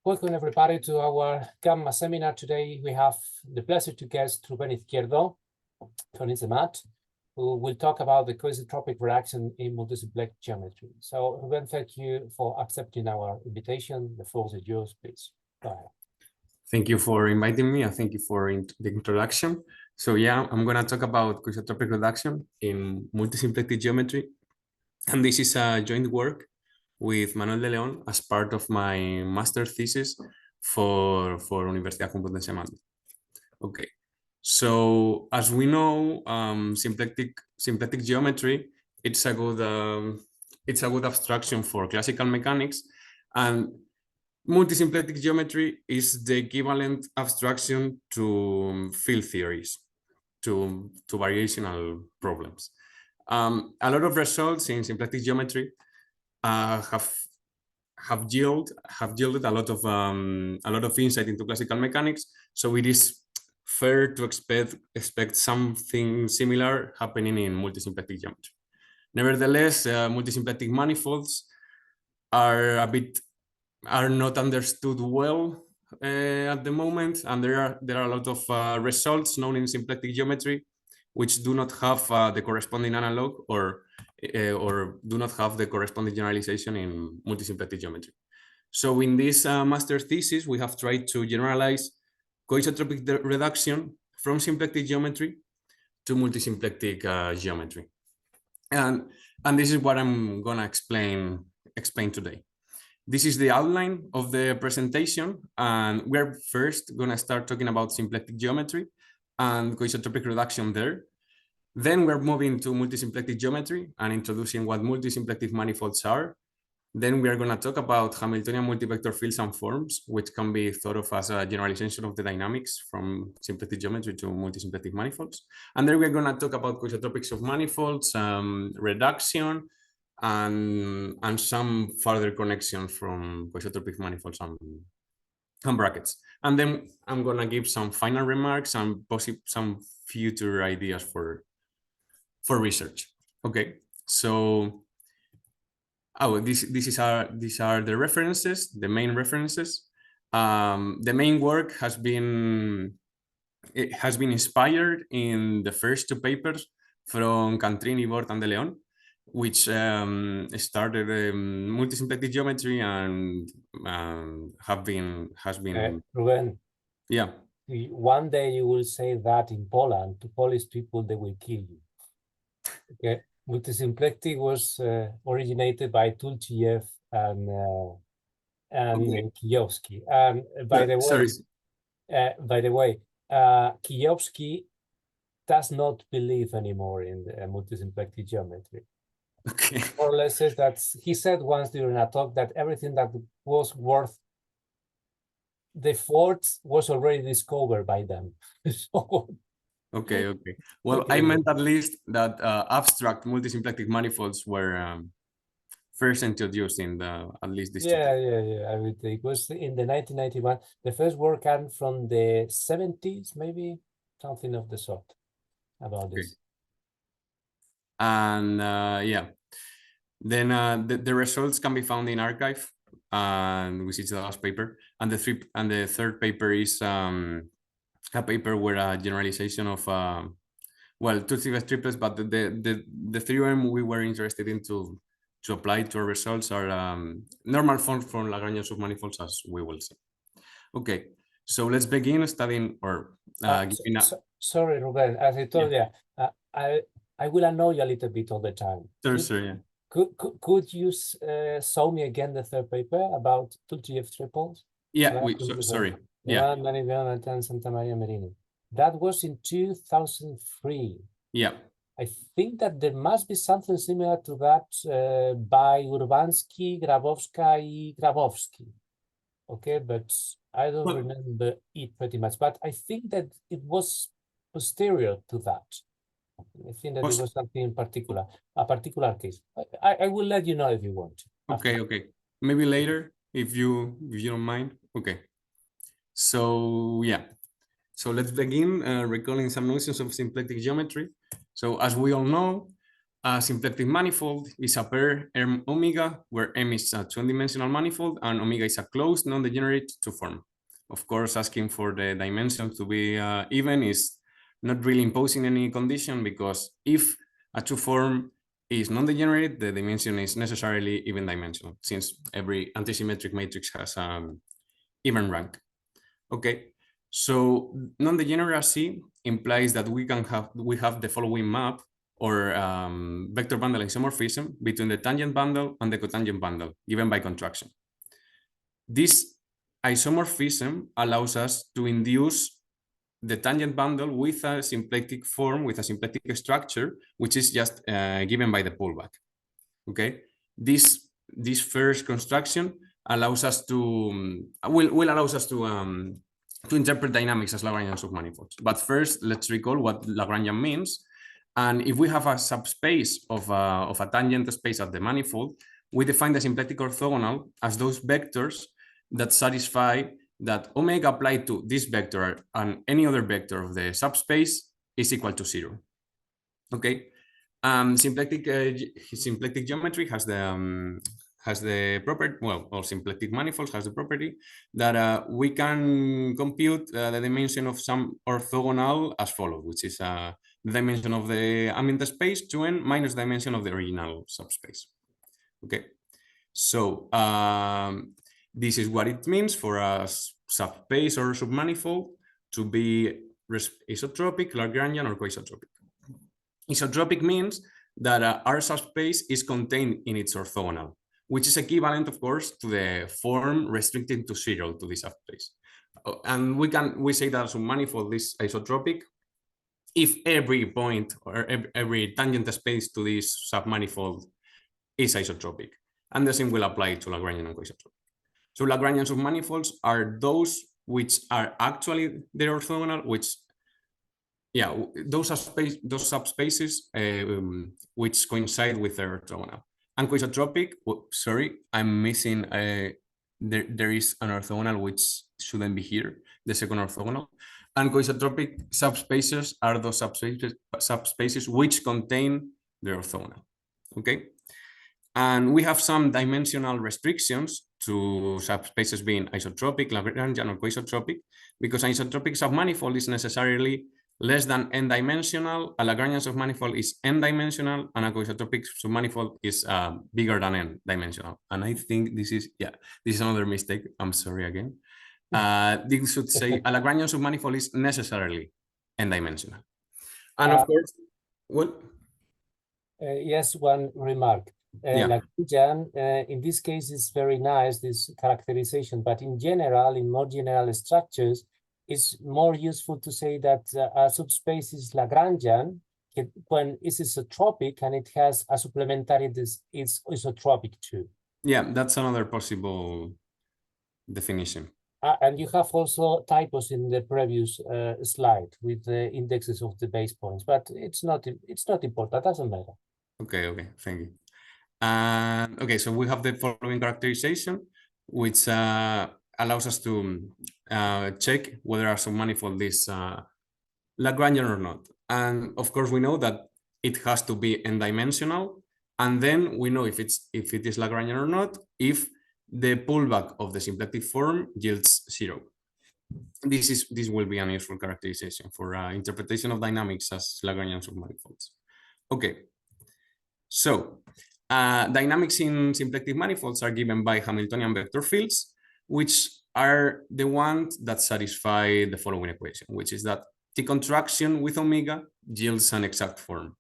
Welcome everybody to our Gamma seminar. Today we have the pleasure to guest Rubén Izquierdo from Insemat, who will talk about the coisotropic reaction in multisymplectic geometry. So Rubén, thank you for accepting our invitation. The floor is yours, please. Go ahead. Thank you for inviting me and thank you for the introduction. So yeah, I'm going to talk about coisotropic reduction in multisymplectic geometry. And this is a joint work with Manuel de León as part of my master's thesis for Universidad Complutense de Madrid. Okay, so as we know, symplectic geometry, it's a good abstraction for classical mechanics, and multisymplectic geometry is the equivalent abstraction to field theories, to variational problems. A lot of results in symplectic geometry have yielded a lot of insight into classical mechanics. So it is fair to expect something similar happening in multisymplectic geometry. Nevertheless, multisymplectic manifolds are not understood well at the moment, and there are a lot of results known in symplectic geometry which do not have the corresponding analog or do not have the corresponding generalization in multisymplectic geometry. So in this master's thesis, we have tried to generalize coisotropic reduction from symplectic geometry to multisymplectic geometry, and this is what I'm gonna explain today. This is the outline of the presentation, and we're first gonna start talking about symplectic geometry and coisotropic reduction there. Then we're moving to multisymplectic geometry and introducing what multisymplectic manifolds are. Then we are going to talk about Hamiltonian multivector fields and forms, which can be thought of as a generalization of the dynamics from symplectic geometry to multisymplectic manifolds. And then we're going to talk about coisotropics of manifolds, reduction, and some further connection from coisotropic manifolds and brackets. And then I'm going to give some final remarks and some future ideas for research. Okay, so these are the references, the main references. The main work has been inspired in the first two papers from Cantrini, Bort, and de León, which started multisymplectic geometry and has been. Rubén. Yeah. One day you will say that in Poland to Polish people, they will kill you. Okay, multisymplectic was originated by Tulciev and okay. Kijowski. And by the way, Kijowski does not believe anymore in the multisymplectic geometry. Okay. More or less says that he said once during a talk that everything that was worth the forts was already discovered by them. So, okay. Well, okay. I meant at least that abstract multisymplectic manifolds were first introduced in at least this. Yeah. I mean, it was in the 1991. The first work came from the 70s, maybe something of the sort about this. And yeah, then the results can be found in arXiv, which is the last paper, and the third paper is a paper where a generalization of well, two-sequence triplets, but the theorem we were interested in to apply to our results are normal forms from Lagrangian submanifolds, as we will see. Okay, so let's begin studying or sorry, Rubén, as I told you, I will annoy you a little bit all the time. Sure, yeah. Could you show me again the third paper about Tulciev triples? Yeah, sorry. Yeah. Santa Maria Merini. That was in 2003. Yeah. I think that there must be something similar to that by Urbansky, Grabowski. Okay, but I don't remember it pretty much. But I think that it was posterior to that. I think that it was something in particular, a particular case. I will let you know if you want. Okay. Maybe later, if you don't mind. Okay. So yeah. So let's begin recalling some notions of symplectic geometry. So as we all know, A symplectic manifold is a pair M omega, where M is a two-dimensional manifold and omega is a closed non-degenerate two-form. Of course, asking for the dimensions to be even is not really imposing any condition, because if a two-form is non-degenerate, the dimension is necessarily even dimensional, since every antisymmetric matrix has even rank. Okay, so non-degeneracy implies that we have the following map, or vector bundle isomorphism between the tangent bundle and the cotangent bundle given by contraction. This isomorphism allows us to induce the tangent bundle with a symplectic form, with a symplectic structure, which is just given by the pullback. Okay, this first construction allows us to will allows us to interpret dynamics as Lagrangian submanifolds. But first, let's recall what Lagrangian means. And if we have a subspace of a tangent space at the manifold, we define the symplectic orthogonal as those vectors that satisfy that omega applied to this vector and any other vector of the subspace is equal to 0. Okay, symplectic geometry has the property, well, or symplectic manifolds has the property that we can compute the dimension of some orthogonal as follows, which is the dimension of the ambient space 2n minus the dimension of the original subspace. Okay, so this is what it means for a subspace or submanifold to be isotropic, Lagrangian, or coisotropic. Isotropic means that our subspace is contained in its orthogonal, which is equivalent, of course, to the form restricted to 0 to this subspace. And we say that submanifold is isotropic if every point or every tangent space to this submanifold is isotropic. And the same will apply to Lagrangian and coisotropic. So Lagrangian submanifolds are those which are actually their orthogonal, which, yeah, those subspaces which coincide with their orthogonal. And coisotropic, sorry, I'm missing, there is an orthogonal which shouldn't be here, the second orthogonal. And coisotropic subspaces are those subspaces which contain the orthogonal, okay? And we have some dimensional restrictions to subspaces being isotropic, Lagrangian, or coisotropic, because an isotropic submanifold is necessarily less than n-dimensional, a Lagrangian submanifold is n-dimensional, and a coisotropic submanifold is bigger than n-dimensional. And I think this is another mistake. I'm sorry again. This should say a Lagrangian submanifold is necessarily n-dimensional. And of course, well, yes, one remark. Lagrangian, in this case, is very nice, this characterization, but in general, in more general structures, it's more useful to say that a subspace is Lagrangian when it's isotropic and it has a supplementary, it's isotropic too. Yeah, that's another possible definition. And you have also typos in the previous slide with the indexes of the base points, but it's not important, doesn't matter. Okay, thank you. Okay, so we have the following characterization, which allows us to check whether a submanifold is Lagrangian or not. And of course, we know that it has to be n-dimensional, and then we know if it is Lagrangian or not if the pullback of the symplectic form yields 0. This will be a useful characterization for interpretation of dynamics as Lagrangian submanifolds. Okay, so dynamics in symplectic manifolds are given by Hamiltonian vector fields, which are the ones that satisfy the following equation, which is that T contraction with omega yields an exact form.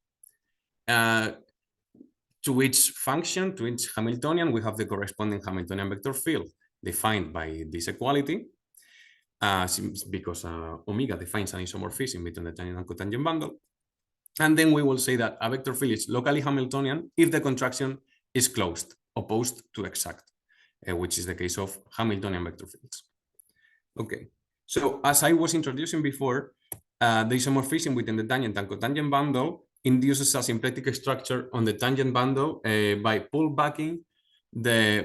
To each function, to each Hamiltonian, we have the corresponding Hamiltonian vector field defined by this equality, because omega defines an isomorphism between the tangent and cotangent bundle. And then we will say that a vector field is locally Hamiltonian if the contraction is closed, opposed to exact, which is the case of Hamiltonian vector fields. Okay, so as I was introducing before, the isomorphism within the tangent and cotangent bundle induces a symplectic structure on the tangent bundle by doing the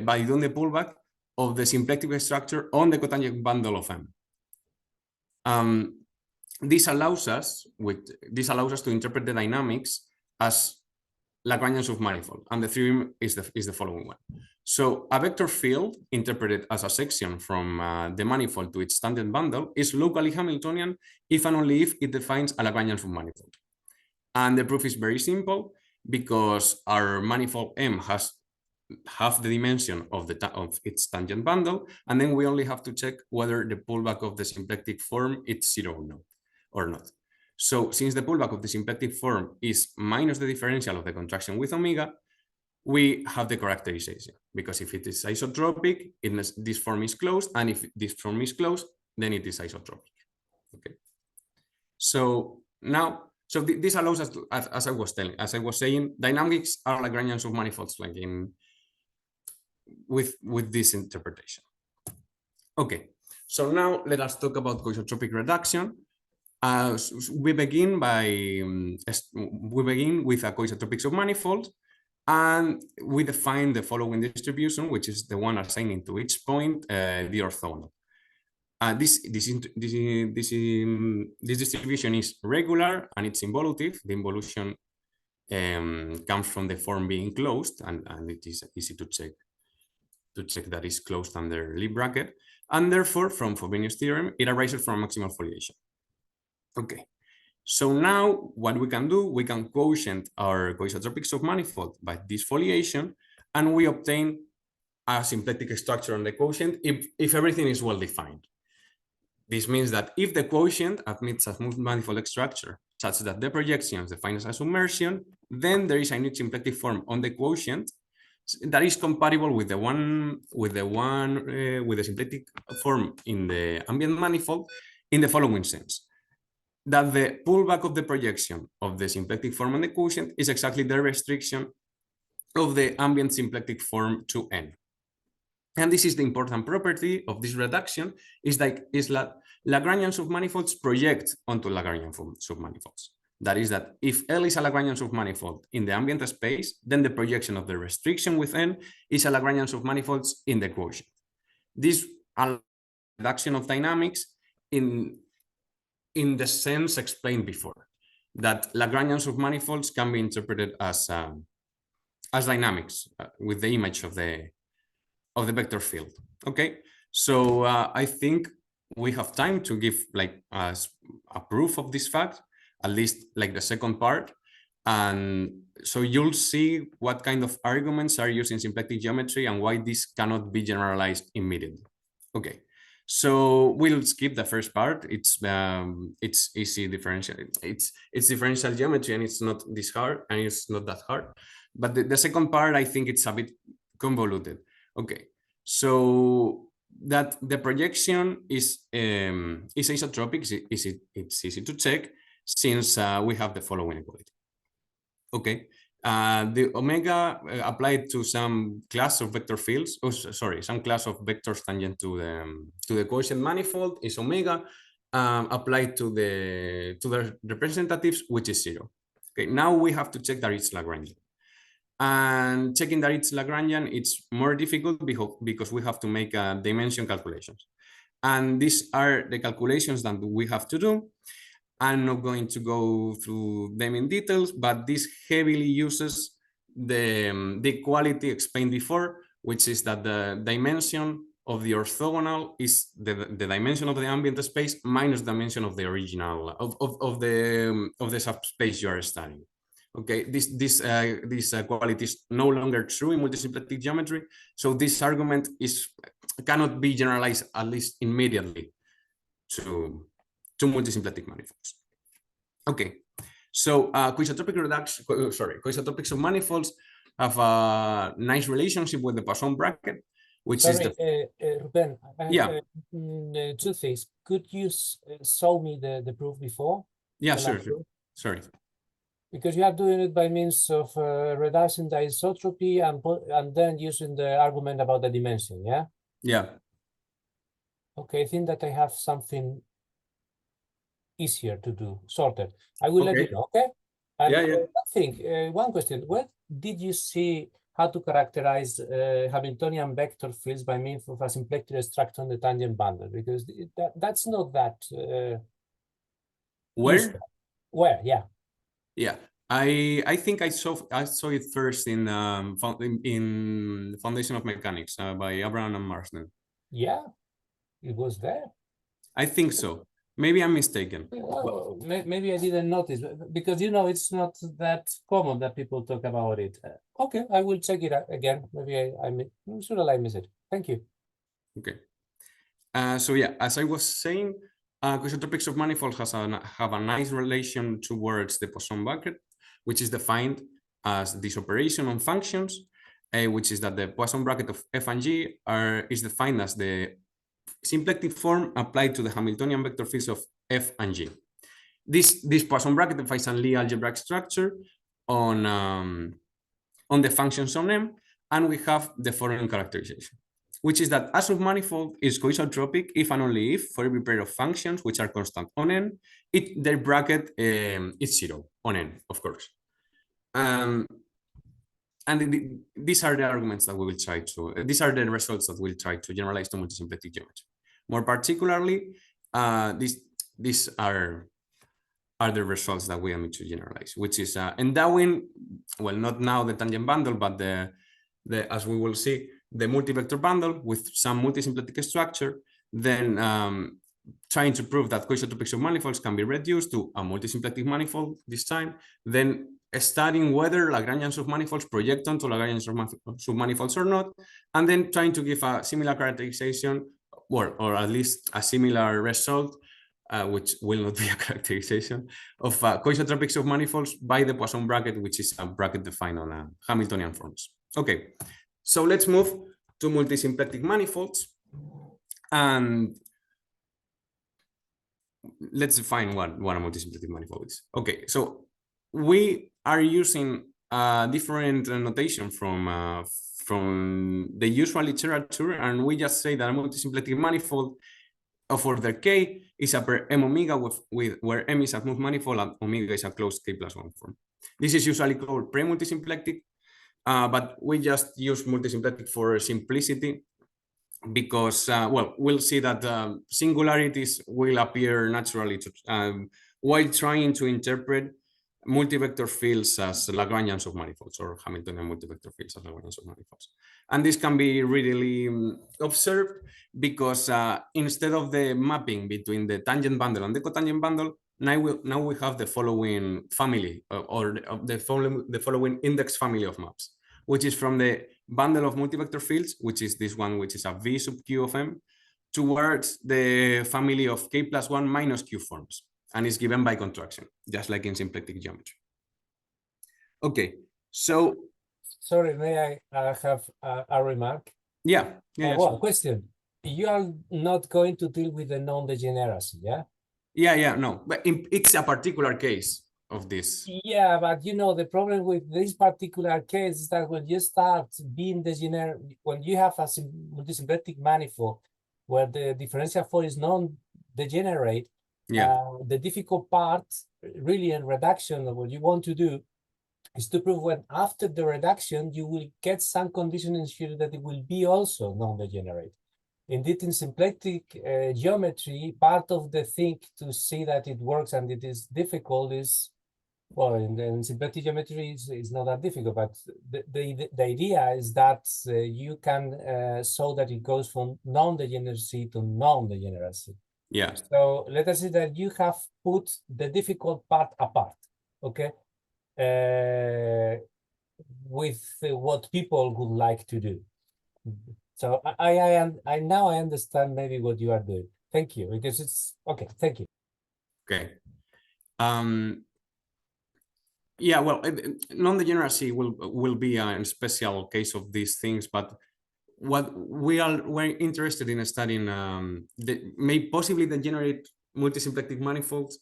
pullback of the symplectic structure on the cotangent bundle of M. This allows us to interpret the dynamics as Lagrangian submanifold, and the theorem is the following one. So a vector field interpreted as a section from the manifold to its tangent bundle is locally Hamiltonian if and only if it defines a Lagrangian submanifold. And the proof is very simple because our manifold M has half the dimension of its tangent bundle, and then we only have to check whether the pullback of the symplectic form is 0 or not. So since the pullback of the symplectic form is minus the differential of the contraction with omega, we have the characterization, because if it is isotropic, this form is closed, and if this form is closed, then it is isotropic. Okay. So now, this allows us to, as I was saying, dynamics are Lagrangian submanifolds, like with this interpretation. Okay, so now let us talk about coisotropic reduction. We begin with a coisotropic submanifold, and we define the following distribution, which is the one assigning to each point the orthogonal. This distribution is regular and it's involutive. The involution comes from the form being closed, and it is easy to check that is closed under Lie bracket, and therefore from Frobenius theorem it arises from maximal foliation. Okay, so now what we can do, we can quotient our coisotropic submanifold by this foliation, and we obtain a symplectic structure on the quotient if everything is well defined. This means that if the quotient admits a smooth manifold structure such that the projections define as a submersion, then there is a new symplectic form on the quotient that is compatible with the symplectic form in the ambient manifold in the following sense: that the pullback of the projection of the symplectic form on the quotient is exactly the restriction of the ambient symplectic form to n. And this is the important property of this reduction, is that Lagrangian submanifolds project onto Lagrangian submanifolds. That is that if L is a Lagrangian submanifold in the ambient space, then the projection of the restriction with n is a Lagrangian submanifolds in the quotient. This reduction of dynamics in the sense explained before, that Lagrangian submanifolds can be interpreted as dynamics with the image of the vector field. Okay, so I think we have time to give like a proof of this fact, at least like the second part, and so you'll see what kind of arguments are used in symplectic geometry and why this cannot be generalized immediately. Okay, so we'll skip the first part. It's easy differential. It's differential geometry, and it's not this hard, and it's not that hard. But the second part, I think it's a bit convoluted. Okay, so that the projection is isotropic. It's easy to check since we have the following equality. Okay, the omega applied to some class of vector fields. Oh, sorry, some class of vectors tangent to the quotient manifold is omega. Applied to the representatives, which is 0. Okay, now we have to check that it's Lagrangian. And checking that it's Lagrangian, it's more difficult because we have to make dimension calculations. And these are the calculations that we have to do. I'm not going to go through them in details, but this heavily uses the equality explained before, which is that the dimension of the orthogonal is the dimension of the ambient space minus the dimension of the original of the subspace you are studying. Okay, this quality is no longer true in multisymplectic geometry, so this argument cannot be generalized, at least immediately, to multisymplectic manifolds. Okay, so coisotropic submanifolds have a nice relationship with the Poisson bracket, which is the Rubén, two things. Could you show me the proof before? Yeah, sure. Sorry. Because you are doing it by means of reducing the isotropy and then using the argument about the dimension, yeah? Yeah. Okay, I think that I have something easier to do, sorted. I will let you know, okay? And one question, where did you see how to characterize Hamiltonian vector fields by means of a symplectic structure on the tangent bundle? Because that's not that... Where? Where, yeah. Yeah. I think I saw it first in in Foundation of Mechanics by Abraham and Marsden. Yeah, it was there. I think so. Maybe I'm mistaken. Well, maybe I didn't notice because it's not that common that people talk about it. Okay, I will check it out again. Maybe I'm sure I miss it. Thank you. Okay. So yeah, as I was saying, Coisotropic submanifold have a nice relation towards the Poisson bracket, which is defined as this operation on functions, which is that the Poisson bracket of f and g is defined as the symplectic form applied to the Hamiltonian vector fields of f and g. This Poisson bracket defines a Lie algebraic structure on the functions on M, and we have the following characterization, which is that a submanifold is coisotropic if and only if for every pair of functions which are constant on N, their bracket is 0 on N, of course. And these are the arguments that we will try to, these are the results that we'll try to generalize to multisymplectic geometry. More particularly, these are the results that we are going to generalize, which is endowing, well, not now the tangent bundle, but as we will see, the multivector bundle with some multisymplectic structure, then trying to prove that coisotropic submanifolds can be reduced to a multisymplectic manifold this time, then studying whether Lagrangian submanifolds project onto Lagrangian submanifolds or not, and then trying to give a similar characterization, or at least a similar result, which will not be a characterization, of coisotropic submanifolds by the Poisson bracket, which is a bracket defined on Hamiltonian forms. Okay, so let's move to multisymplectic manifolds, and let's define what a multisymplectic manifold is. Okay, so we are using a different notation from the usual literature, and we just say that a multisymplectic manifold of order k is a per m omega where m is a smooth manifold and omega is a closed k+1 form. This is usually called pre-multisymplectic, but we just use multisymplectic for simplicity because, well, we'll see that singularities will appear naturally while trying to interpret multivector fields as Lagrangian submanifolds or Hamiltonian multivector fields as Lagrangian submanifolds. And this can be readily observed because instead of the mapping between the tangent bundle and the cotangent bundle, now we have the following family or the following index family of maps, which is from the bundle of multivector fields, which is this one, which is a V sub q of m, towards the family of k+1 minus q forms, and is given by contraction, just like in symplectic geometry. Okay, so... Sorry, may I have a remark? Yeah. Well, question. You are not going to deal with the non-degeneracy, yeah? Yeah, no, but it's a particular case of this. Yeah, but the problem with this particular case is that when you start being degenerate, when you have a multisymplectic manifold where the differential form is non-degenerate, the difficult part really in reduction of what you want to do is to prove when after the reduction you will get some condition ensured that it will be also non-degenerate. Indeed, in symplectic geometry, part of the thing to see that it works and it is difficult is, well, in symplectic geometry is not that difficult, but the idea is that you can show that it goes from non-degeneracy to non-degeneracy. Yeah. So let us say that you have put the difficult part apart, okay? With what people would like to do. So I now understand maybe what you are doing. Thank you, because it's okay. Thank you. Okay. Yeah, well, non-degeneracy will be a special case of these things, but what we're interested in studying may possibly degenerate multisymplectic manifolds,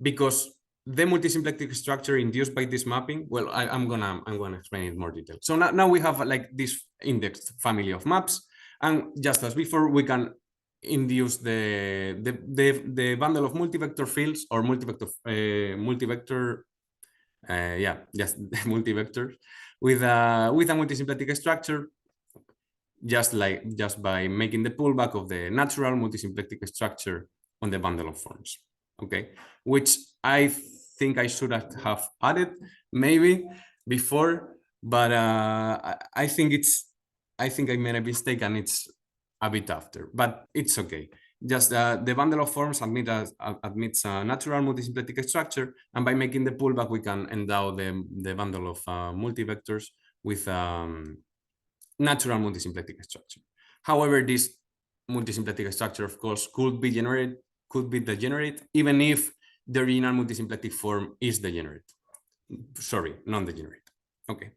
because the multisymplectic structure induced by this mapping, well, I'm gonna explain it in more detail. So now we have like this indexed family of maps, and just as before, we can induce the bundle of multivector fields or multivector just multivectors with a multisymplectic structure, just by making the pullback of the natural multisymplectic structure on the bundle of forms. Okay, which I think I should have added maybe before, but I think I made a mistake and it's a bit after, but it's okay. Just the bundle of forms admits a natural multisymplectic structure, and by making the pullback, we can endow the bundle of multivectors with natural multisymplectic structure. However, this multisymplectic structure, of course, could be degenerate, even if the original multisymplectic form is degenerate. Sorry, non-degenerate. Okay.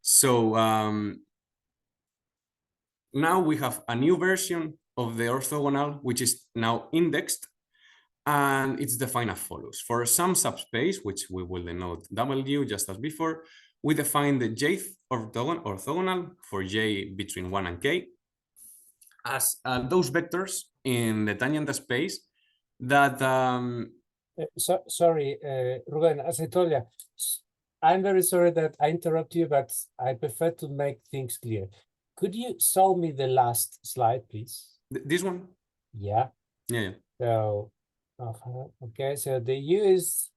So now we have a new version of the orthogonal, which is now indexed, and it's defined as follows. For some subspace, which we will denote W just as before, we define the jth orthogonal for j between 1 and k as those vectors in the tangent space that sorry, Rubén, as I told you, I'm very sorry that I interrupt you, but I prefer to make things clear. Could you show me the last slide, please? This one? Yeah. Yeah. So, okay, so the U is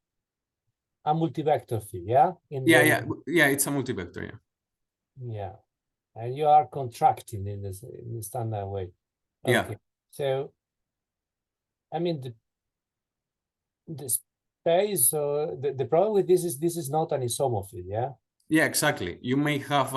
a multivector field, yeah? Yeah, it's a multivector, yeah. Yeah, and you are contracting in the standard way. Okay. Yeah. So, I mean, the space, the problem with this is not an isomorphism, yeah? Yeah, exactly. You may have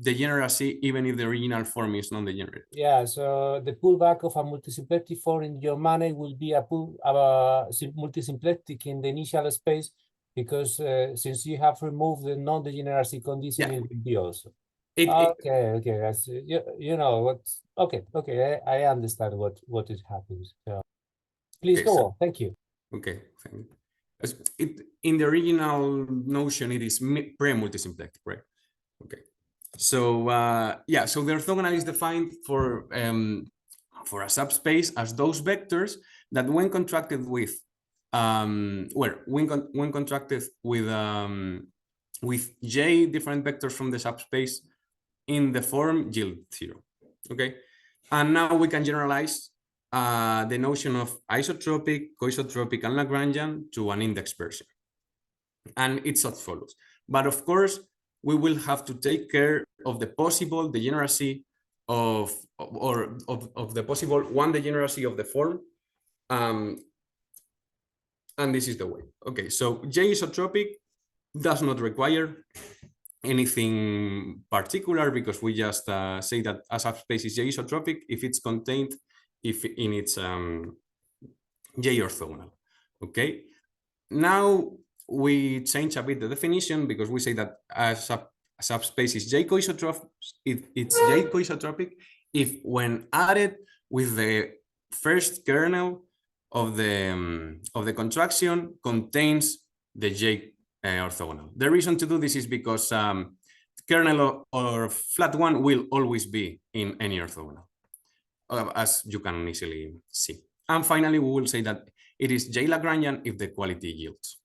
degeneracy even if the original form is non-degenerate. Yeah, so the pullback of a multisymplectic form in your manifold will be a multisymplectic in the initial space, because since you have removed the non-degeneracy condition, it will be also. Okay, that's, you know what? Okay, I understand what is happening. So please go on. Thank you. Okay, thank you. In the original notion, it is pre-multisymplectic, right? Okay. So yeah, so the orthogonal is defined for a subspace as those vectors that, when contracted with when contracted with j different vectors from the subspace in the form yield 0. Okay, and now we can generalize the notion of isotropic, coisotropic, and Lagrangian to an index version. And it's as follows. But of course, we will have to take care of the possible degeneracy of the possible one degeneracy of the form. And this is the way. Okay, so J isotropic does not require anything particular, because we just say that a subspace is J isotropic if it's contained in its J orthogonal. Okay, now we change a bit the definition, because we say that a subspace is J coisotropic. It's J coisotropic if, when added with the first kernel of the contraction, contains the J orthogonal. The reason to do this is because kernel or flat one will always be in any orthogonal, as you can easily see. And finally, we will say that it is J Lagrangian if the quality yields.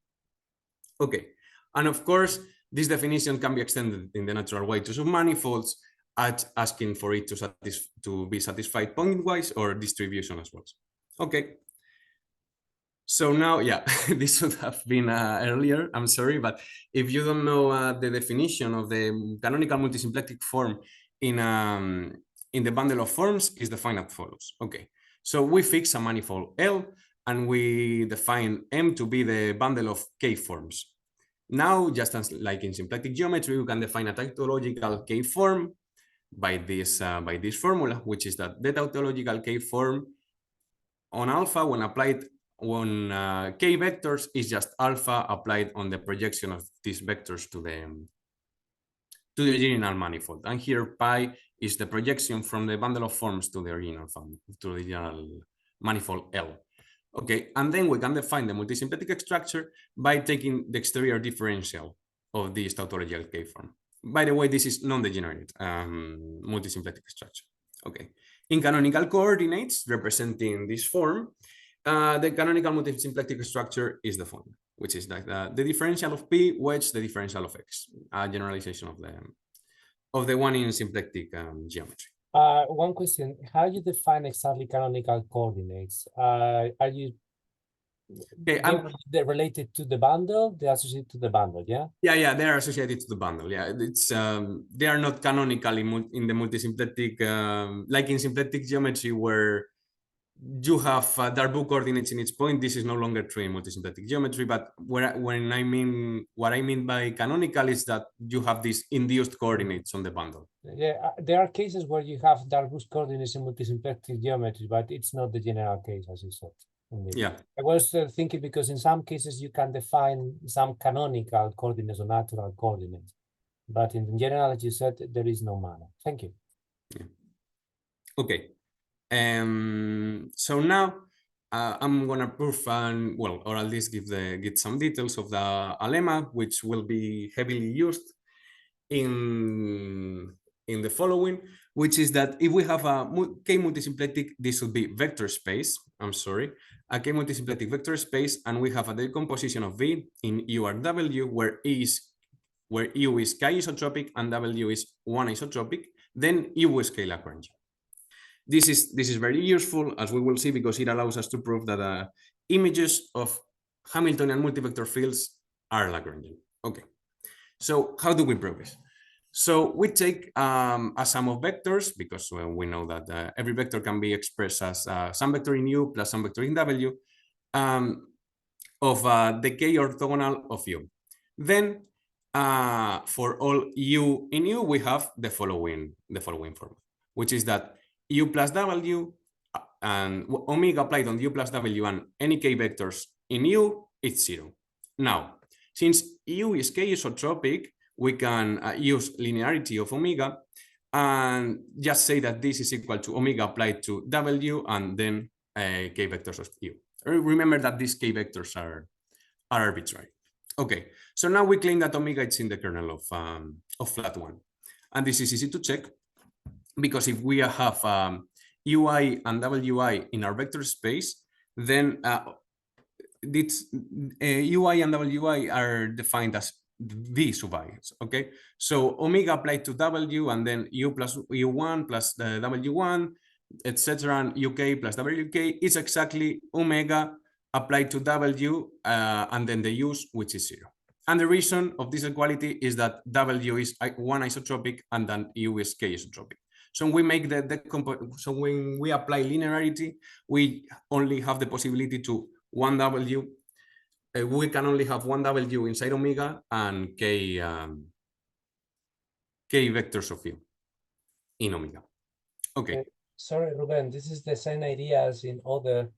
Okay, and of course, this definition can be extended in the natural way to submanifolds, asking for it to be satisfied point-wise or distribution as well. Okay. So now, yeah, this should have been earlier, I'm sorry, but if you don't know the definition of the canonical multisymplectic form in the bundle of forms, is defined as follows. Okay, so we fix a manifold L, and we define M to be the bundle of K forms. Now, just as like in symplectic geometry, we can define a tautological K form by this formula, which is that the tautological K form on alpha, when applied on K vectors, is just alpha applied on the projection of these vectors to the original manifold. And here pi is the projection from the bundle of forms to the original manifold L. Okay, and then we can define the multisymplectic structure by taking the exterior differential of this tautological K form. By the way, this is non-degenerate multisymplectic structure. Okay, in canonical coordinates representing this form, the canonical multisymplectic structure is the form, which is like the differential of P wedge the differential of X, a generalization of the one in symplectic geometry. One question: how do you define exactly canonical coordinates? Are you Okay, they're related to the bundle. They're associated to the bundle. Yeah. Yeah, they are associated to the bundle. Yeah, it's they are not canonical in the multisymplectic, like in symplectic geometry, where you have dark coordinates in each point. This is no longer true in multisymplectic geometry. But what I mean by canonical is that you have these induced coordinates on the bundle. Yeah, there are cases where you have dark coordinates in multisymplectic geometry, but it's not the general case, as you said. Yeah. I was thinking because in some cases you can define some canonical coordinates or natural coordinates, but in general, as you said, there is no manner. Thank you. Yeah. Okay. So now I'm gonna prove or at least give some details of the lemma, which will be heavily used in the following, which is that if we have a k multisymplectic, this would be vector space. I'm sorry, a k multisymplectic vector space, and we have a decomposition of V in U and W, where U is k-isotropic and W is 1-isotropic. Then U is k-Lagrangian. This is very useful, as we will see, because it allows us to prove that images of Hamiltonian multivector fields are Lagrangian. Okay, so how do we prove this? So we take a sum of vectors, because we know that every vector can be expressed as some vector in U plus some vector in W of the k orthogonal of U. Then for all U in U, we have the following formula, which is that U plus W and omega applied on U plus W and any k vectors in U, it's 0. Now, since U is k-isotropic, we can use linearity of omega and just say that this is equal to omega applied to W and then k vectors of U. Remember that these k vectors are arbitrary. Okay, so now we claim that omega is in the kernel of flat one. And this is easy to check, because if we have UI and WI in our vector space, then UI and WI are defined as V sub I. Okay, so omega applied to W and then U plus U1 plus the W1, etc., and UK plus WK is exactly omega applied to W and then the U's, which is 0. And the reason of this equality is that W is 1-isotropic and then U is k-isotropic. So when we make so when we apply linearity, we only have the possibility to 1W. We can only have 1W inside omega and k vectors of U in omega. Okay. Sorry, Rubén, this is the same idea as in other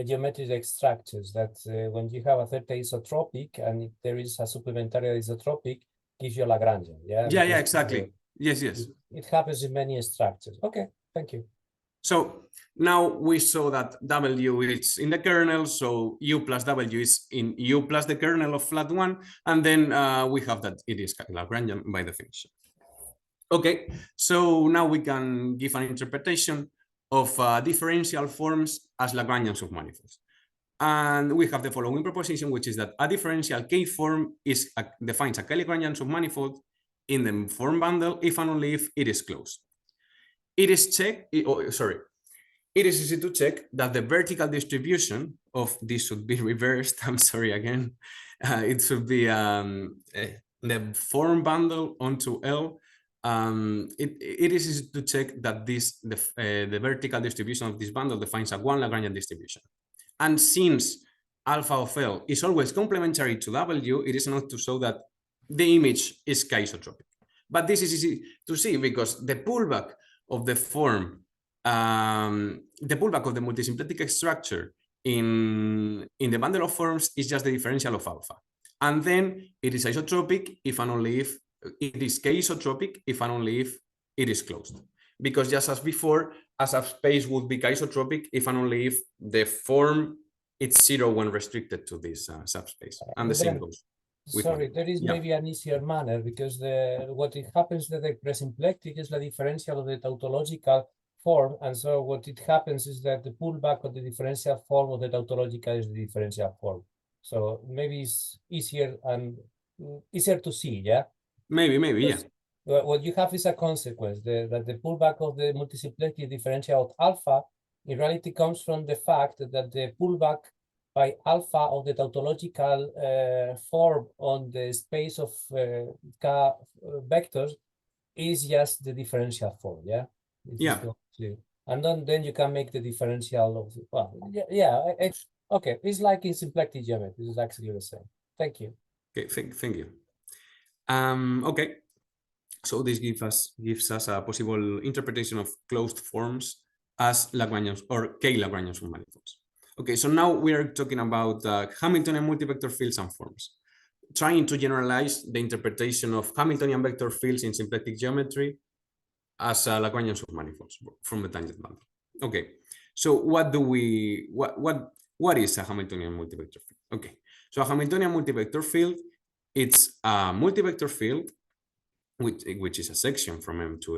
geometric structures, that when you have a theta isotropic and if there is a supplementary isotropic, gives you a Lagrangian. Yeah, yeah, exactly. Yes. It happens in many structures. Okay, thank you. So now we saw that W is in the kernel, so U plus W is in U plus the kernel of flat one, and then we have that it is Lagrangian by definition. Okay, so now we can give an interpretation of differential forms as Lagrangian submanifolds. And we have the following proposition, which is that a differential K form defines a k-Lagrangian submanifold in the form bundle if and only if it is closed. It is easy to check that the vertical distribution of this should be reversed. I'm sorry again. It should be the form bundle onto L. It is easy to check that the vertical distribution of this bundle defines a one Lagrangian distribution. And since alpha of L is always complementary to W, it is enough to show that the image is k-isotropic. But this is easy to see because the pullback of the form, the pullback of the multisymplectic structure in the bundle of forms is just the differential of alpha. And then it is isotropic if and only if it is k-isotropic if and only if it is closed. Because just as before, a subspace would be k-isotropic if and only if the form is 0 when restricted to this subspace. And the same goes. Sorry, there is maybe an easier manner, because what it happens that the presymplectic is the differential of the tautological form, and so what it happens is that the pullback of the differential form of the tautological is the differential form. So maybe it's easier to see, yeah? Maybe, yeah. What you have is a consequence that the pullback of the multisymplectic differential of alpha in reality comes from the fact that the pullback by alpha of the tautological form on the space of k vectors is just the differential form, yeah? Yeah. And then you can make the differential of, well, it's, okay, it's like in symplectic geometry, it's actually the same. Thank you. Okay, thank you. Okay, so this gives us a possible interpretation of closed forms as Lagrangian or k-Lagrangian submanifolds. Okay, so now we are talking about Hamiltonian multivector fields and forms, trying to generalize the interpretation of Hamiltonian vector fields in symplectic geometry as Lagrangian submanifolds from the tangent bundle. Okay, so what is a Hamiltonian multivector field? Okay, so a Hamiltonian multivector field, it's a multivector field which is a section from M to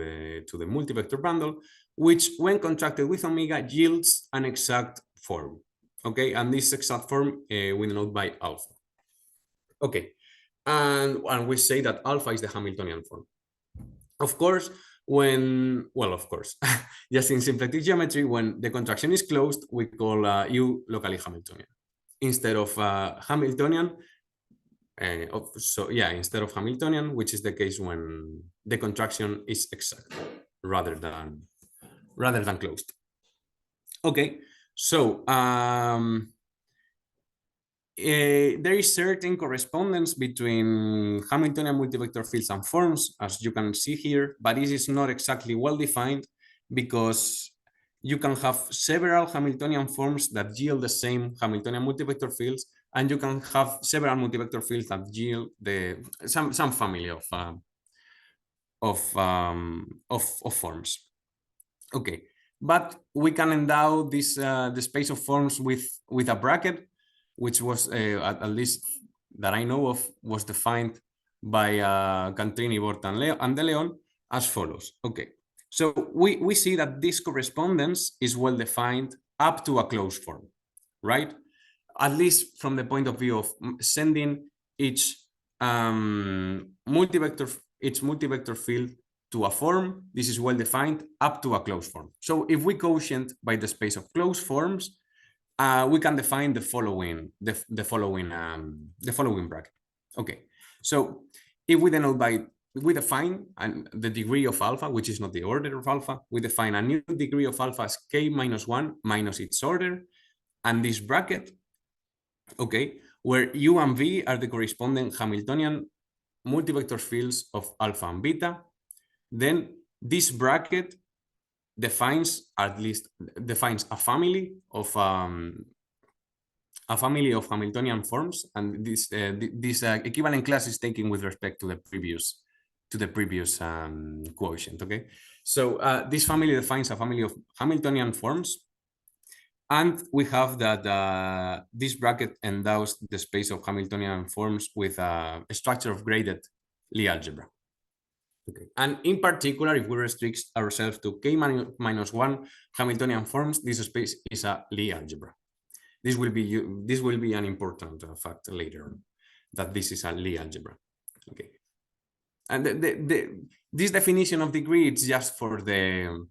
the multivector bundle, which when contracted with omega yields an exact form. Okay, and this exact form we denote by alpha. Okay, and we say that alpha is the Hamiltonian form. Of course, just in symplectic geometry, when the contraction is closed, we call U locally Hamiltonian. Instead of Hamiltonian, instead of Hamiltonian, which is the case when the contraction is exact rather than closed. Okay, so there is certain correspondence between Hamiltonian multivector fields and forms, as you can see here, but it is not exactly well defined because you can have several Hamiltonian forms that yield the same Hamiltonian multivector fields, and you can have several multivector fields that yield some family of forms. Okay, but we can endow this the space of forms with a bracket, which was at least that I know of was defined by Cantrini, Bort, and De León as follows. Okay, so we see that this correspondence is well defined up to a closed form, right? At least from the point of view of sending each multivector field to a form. This is well defined up to a closed form. So if we quotient by the space of closed forms, we can define the following bracket. Okay, so if we denote we define the degree of alpha, which is not the order of alpha. We define a new degree of alpha as k-1 minus its order, and this bracket, okay, where u and v are the corresponding Hamiltonian multivector fields of alpha and beta. Then this bracket defines a family of Hamiltonian forms, and this equivalent class is taken with respect to the previous quotient. Okay, so this family defines a family of Hamiltonian forms, and we have that this bracket endows the space of Hamiltonian forms with a structure of graded Lie algebra. Okay, and in particular, if we restrict ourselves to k-1 Hamiltonian forms, this space is a Lie algebra. This will be an important fact later on, that this is a Lie algebra. Okay, and this definition of degree is just for the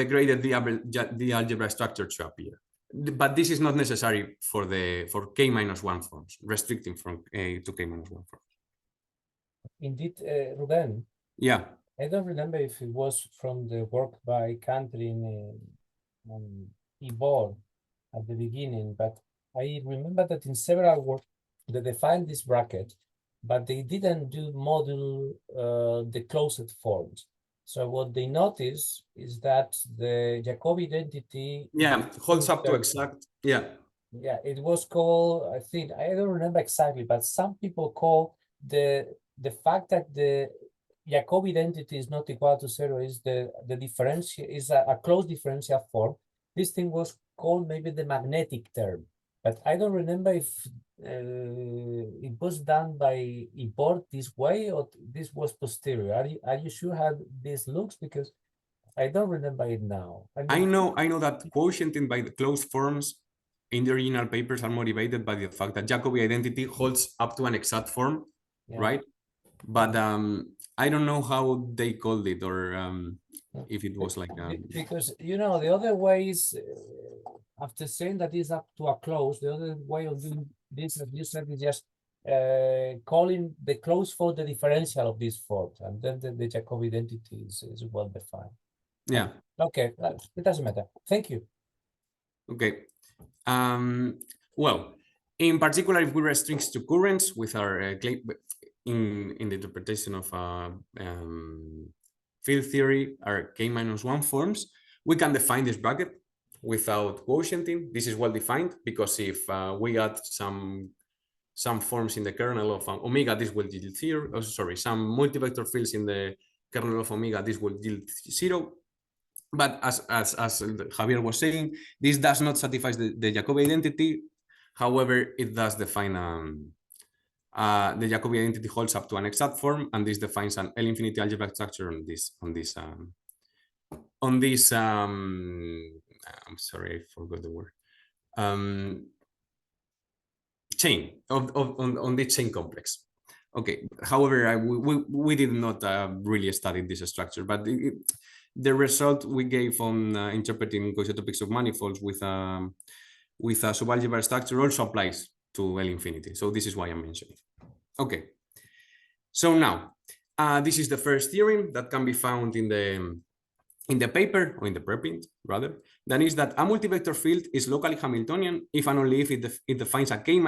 graded Lie algebra structure to appear, but this is not necessary for k-1 forms, restricting from to k-1 forms. Indeed, Rubén. Yeah. I don't remember if it was from the work by Cantrini and Ibor at the beginning, but I remember that in several works they defined this bracket, but they didn't do module the closed forms. So what they noticed is that the Jacobi identity holds up to exact. Yeah, it was called, I think, I don't remember exactly, but some people call the fact that the Jacobi identity is not equal to 0 is the differential, is a closed differential form. This thing was called maybe the magnetic term, but I don't remember if it was done by Ibor this way or this was posterior. Are you sure how this looks? Because I don't remember it now. I know that quotienting by the closed forms in the original papers are motivated by the fact that Jacobi identity holds up to an exact form, right? But I don't know how they called it, or if it was like because the other way is after saying that is up to a close, the other way of doing this, as you said, is just calling the close for the differential of this fold, and then the Jacobi identity is well defined. Yeah. Okay, it doesn't matter. Thank you. Okay. Well, in particular, if we restrict to currents with our in the interpretation of field theory, our k-1 forms, we can define this bracket without quotienting. This is well defined because if we add some forms in the kernel of omega, this will yield zero. Oh, sorry, some multivector fields in the kernel of omega, this will yield zero. But as Javier was saying, this does not satisfy the Jacobi identity. However, it does define the Jacobi identity holds up to an exact form, and this defines an L-infinity algebraic structure on this. I'm sorry, I forgot the word. Chain on this chain complex. Okay. However, we did not really study this structure, but the result we gave on interpreting coisotropic submanifolds with a subalgebra structure also applies to L-infinity. So this is why I'm mentioning. Okay. So now, this is the first theorem that can be found in the paper, or in the preprint rather. That is that a multivector field is locally Hamiltonian if and only if it defines a k-1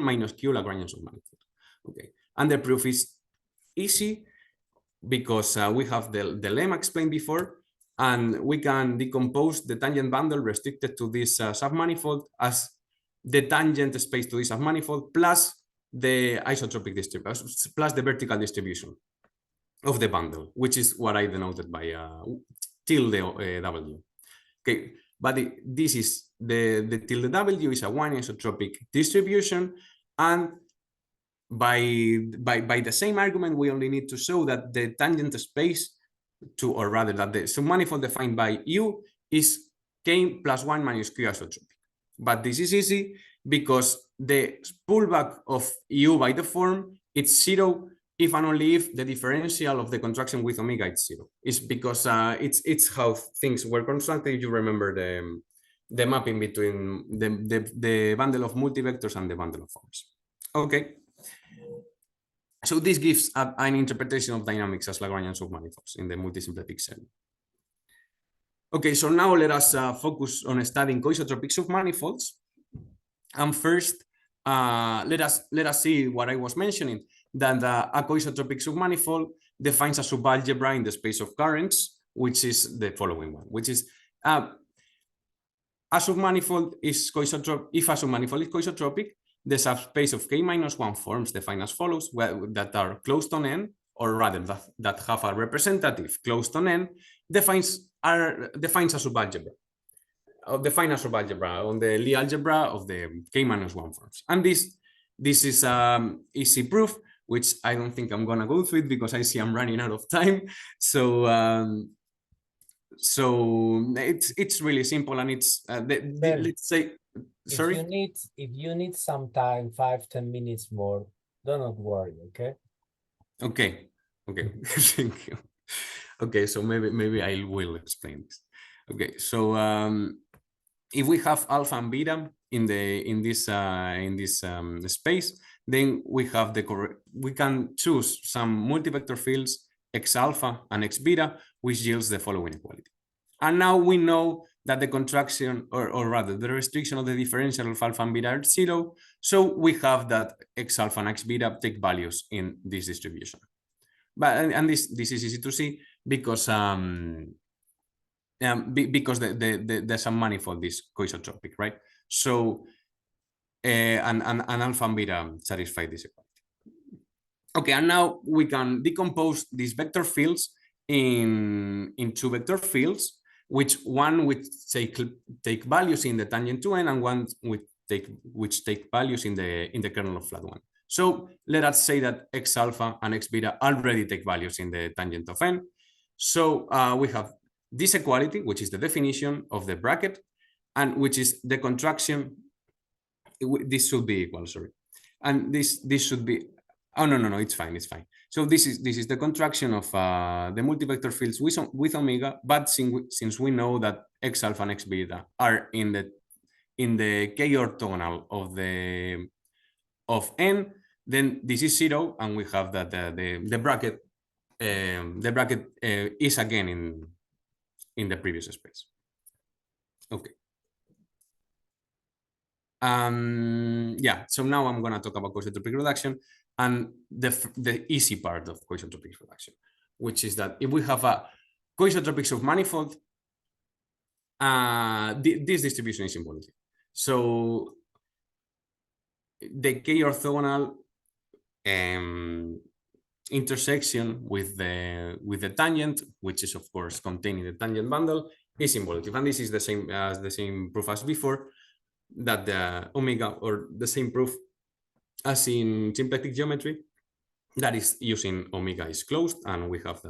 minus q Lagrangian submanifold. Okay, and the proof is easy because we have the lemma explained before, and we can decompose the tangent bundle restricted to this submanifold as the tangent space to this submanifold plus the isotropic distribution plus the vertical distribution of the bundle, which is what I denoted by tilde W. Okay, but this is the tilde W is a one isotropic distribution, and by the same argument, we only need to show that the tangent space or rather that the submanifold defined by U is k plus 1 minus q isotropic. But this is easy because the pullback of U by the form it's 0 if and only if the differential of the contraction with omega is 0. It's because it's how things were constructed. You remember the mapping between the bundle of multivectors and the bundle of forms. Okay. So this gives an interpretation of dynamics as Lagrangian submanifolds in the multisymplectic setting. Okay, so now let us focus on studying coisotropic submanifolds. And first, let us see what I was mentioning, that a coisotropic submanifold defines a subalgebra in the space of currents, which is the following one, which is a submanifold is coisotropic. If a submanifold is coisotropic, the subspace of k-1 forms defined as follows, that are closed on n, or rather that have a representative closed on n, defines a subalgebra. Define a subalgebra on the Lie algebra of the k-1 forms. And this is easy proof, which I don't think I'm gonna go through it because I see I'm running out of time. So it's really simple, and it's let's say. Sorry. If you need some time, 5-10 minutes more, do not worry. Okay. Okay. Thank you. Okay, so maybe I will explain this. Okay, so if we have alpha and beta in this space, then we have we can choose some multivector fields x alpha and x beta, which yields the following equality. And now we know that the contraction, or rather the restriction of the differential of alpha and beta are 0. So we have that x alpha and x beta take values in this distribution. But and this is easy to see because because the submanifold is coisotropic, right? So and alpha and beta satisfy this equality. Okay, and now we can decompose these vector fields in two vector fields, which one would take values in the tangent to n, and one which take values in the kernel of flat 1. So let us say that x alpha and x beta already take values in the tangent of n. So we have this equality, which is the definition of the bracket, and which is the contraction. This should be equal, sorry. And this should be, oh, no, it's fine. So this is the contraction of the multivector fields with omega, but since we know that x alpha and x beta are in the k orthogonal of n, then this is 0, and we have that the bracket is again in the previous space. Okay. Yeah, so now I'm going to talk about coisotropic reduction and the easy part of coisotropic reduction, which is that if we have a coisotropic submanifold, this distribution is involuntary. So the k orthogonal intersection with the tangent, which is of course containing the tangent bundle, is involutive, and this is the same proof as before, that the omega, or the same proof as in symplectic geometry, that is using omega is closed, and we have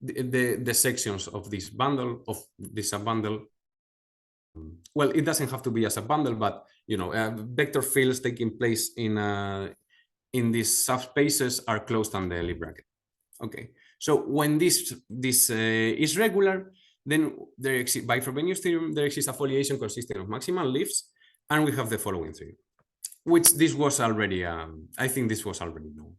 the sections of this bundle, of this subbundle. Well, it doesn't have to be a subbundle, but you know, vector fields taking place in these subspaces are closed on the Lie bracket. Okay, so when this is regular, then there exists, by Frobenius theorem, there exists a foliation consisting of maximal leaves, and we have the following theorem, which this was already, I think this was already known.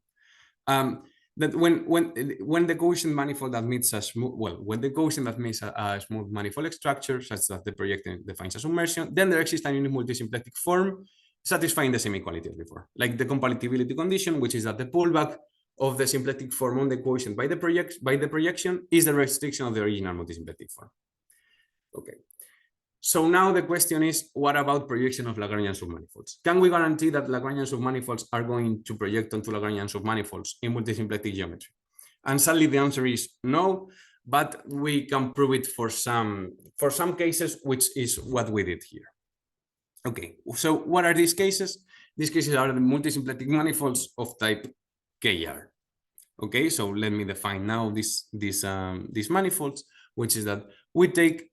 That when the coefficient manifold admits a smooth, when the coefficient admits a smooth manifold structure such that the projector defines a submersion, then there exists a unique multisymplectic form satisfying the same equality as before, like the compatibility condition, which is that the pullback of the symplectic form on the coefficient by the projection is the restriction of the original multisymplectic form. Okay. So now the question is, what about projection of Lagrangian submanifolds? Can we guarantee that Lagrangian submanifolds are going to project onto Lagrangian submanifolds in multisymplectic geometry? And sadly, the answer is no, but we can prove it for some cases, which is what we did here. Okay, so what are these cases? These cases are the multisymplectic manifolds of type KR. Okay, so let me define now these manifolds, which is that we take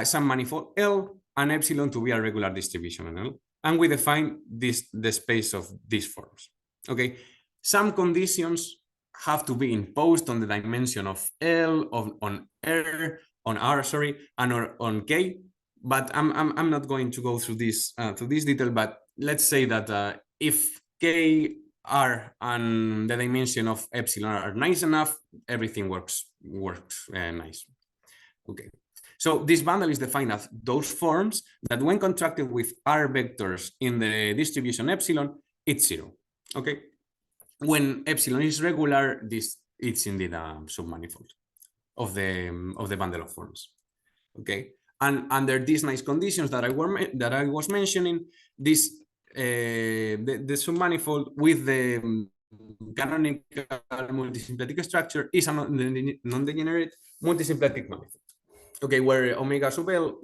some manifold L and epsilon to be a regular distribution on L, and we define the space of these forms. Okay, some conditions have to be imposed on the dimension of L, on R, and on K. But I'm not going to go through this detail. But let's say that if K, R, and the dimension of epsilon are nice enough, everything works nice. Okay. So this bundle is defined as those forms that when contracted with R vectors in the distribution epsilon, it's 0. Okay. When epsilon is regular, it's indeed a submanifold of the bundle of forms. Okay. And under these nice conditions that I was mentioning, this the submanifold with the canonical multisymplectic structure is a non-degenerate multisymplectic manifold. Okay, where omega sub L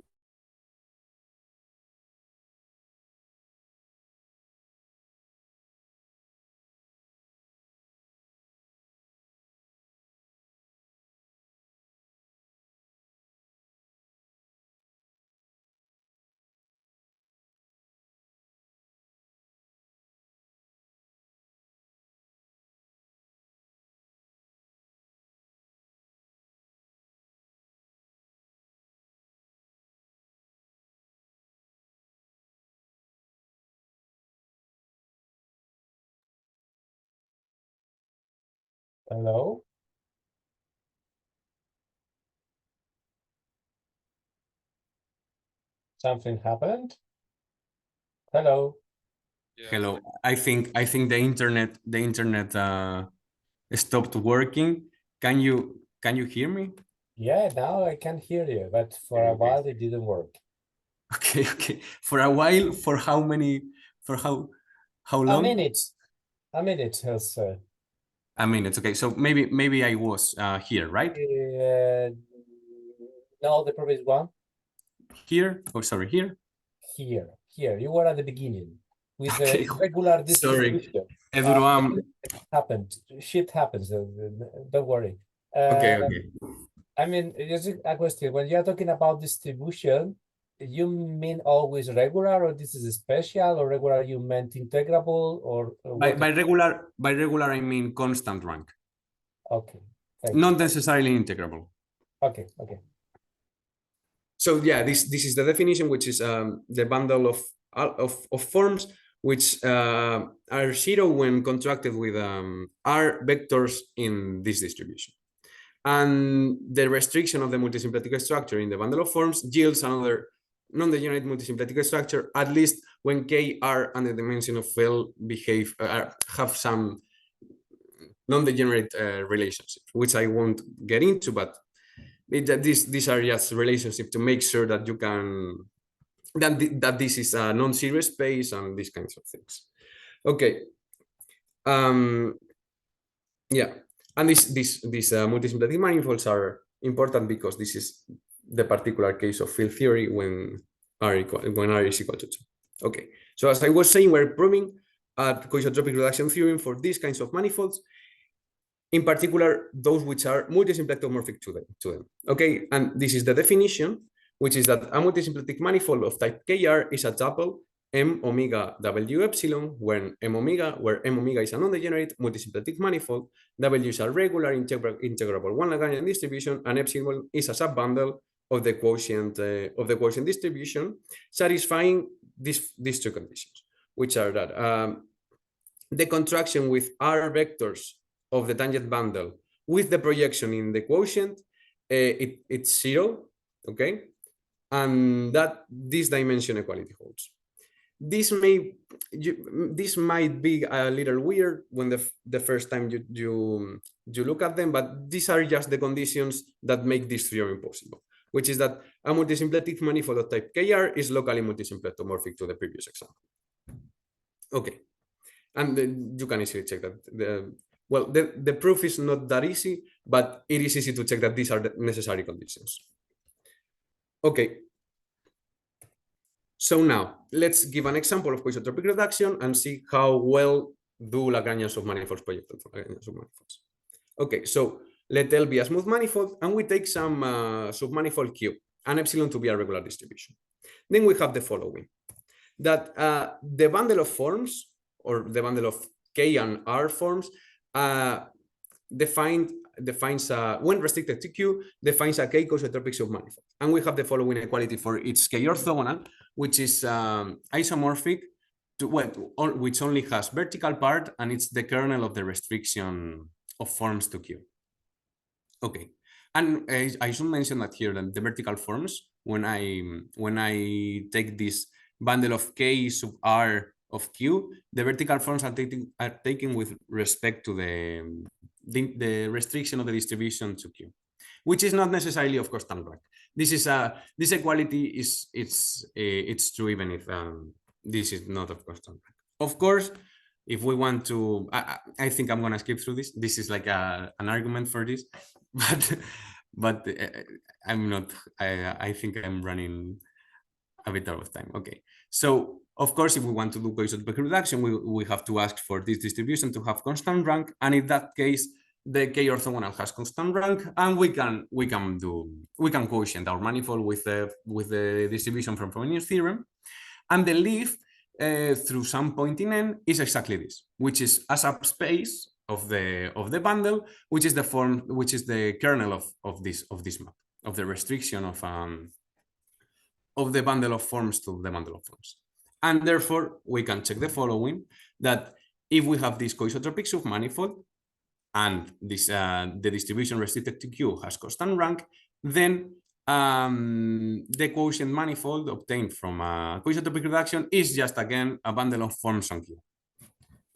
Hello? Something happened? Hello? Yeah. Hello. I think the internet stopped working. Can you hear me? Yeah, now I can hear you, but for a while it didn't work. Okay. For a while, for how long? A minute or so. A minute. Okay. So maybe I was here, right? No, the previous one. Here? Oh, sorry, here. Here. You were at the beginning with Okay. the regular distribution. Sorry. It happened. Shit happens. Don't worry. Okay. I mean, just a question. When you are talking about distribution, you mean always regular, or this is special, or regular you meant integrable, or by regular I mean constant rank. Okay, thank Not you. necessarily integrable. Okay, okay. So yeah, this is the definition, which is the bundle of forms which are zero when contracted with R vectors in this distribution. And the restriction of the multisymplectic structure in the bundle of forms yields another non-degenerate multisymplectic structure, at least when K, R, and the dimension of L behave have some non-degenerate relationships, which I won't get into, but these are just relationships to make sure that you can that this is a non-zero space and these kinds of things. Okay. Yeah, and these multisymplectic manifolds are important because this is the particular case of field theory when R is equal to 2. Okay, so as I was saying, we're proving a coisotropic reduction theorem for these kinds of manifolds, in particular those which are multisymplectomorphic to them. Okay, and this is the definition, which is that a multisymplectic manifold of type KR is a tuple M omega W epsilon where M omega is a non-degenerate multisymplectic manifold, W is a regular integrable one Lagrangian distribution, and epsilon is a subbundle of the quotient distribution, satisfying these two conditions, which are that the contraction with R vectors of the tangent bundle with the projection in the quotient, it's zero, okay, and that this dimension equality holds. This might be a little weird when the first time you look at them, but these are just the conditions that make this theorem possible, which is that a multisymplectic manifold of type KR is locally multisymplectomorphic to the previous example. Okay, and you can easily check that. The proof is not that easy, but it is easy to check that these are the necessary conditions. Okay. So now let's give an example of coisotropic reduction and see how well do Lagrangian submanifolds project onto Lagrangian submanifolds. Okay, so let L be a smooth manifold, and we take some submanifold Q, and epsilon to be a regular distribution. Then we have the following: that the bundle of forms, or the bundle of K and R forms, defines when restricted to Q, defines a K coisotropic submanifold. And we have the following equality for its K orthogonal, which is isomorphic to which only has vertical part, and it's the kernel of the restriction of forms to Q. Okay, and I should mention that here that the vertical forms, when I take this bundle of K sub R of Q, the vertical forms are taken with respect to the restriction of the distribution to Q, which is not necessarily of constant rank. This equality it's true even if this is not of constant rank. Of course, if we want to, I think I'm gonna skip through this. This is like an argument for this, but I'm not. I think I'm running a bit out of time. Okay, so of course, if we want to do coisotropic reduction, we have to ask for this distribution to have constant rank, and in that case, the K orthogonal has constant rank, and we can quotient our manifold with the distribution from Frobenius theorem, and the leaf through some point in N is exactly this, which is a subspace of the bundle, which is the kernel of this map, of the restriction of the bundle of forms to the bundle of forms. And therefore, we can check the following: that if we have this coisotropic submanifold and this the distribution restricted to Q has constant rank, then the quotient manifold obtained from a coisotropic reduction is just again a bundle of forms on Q.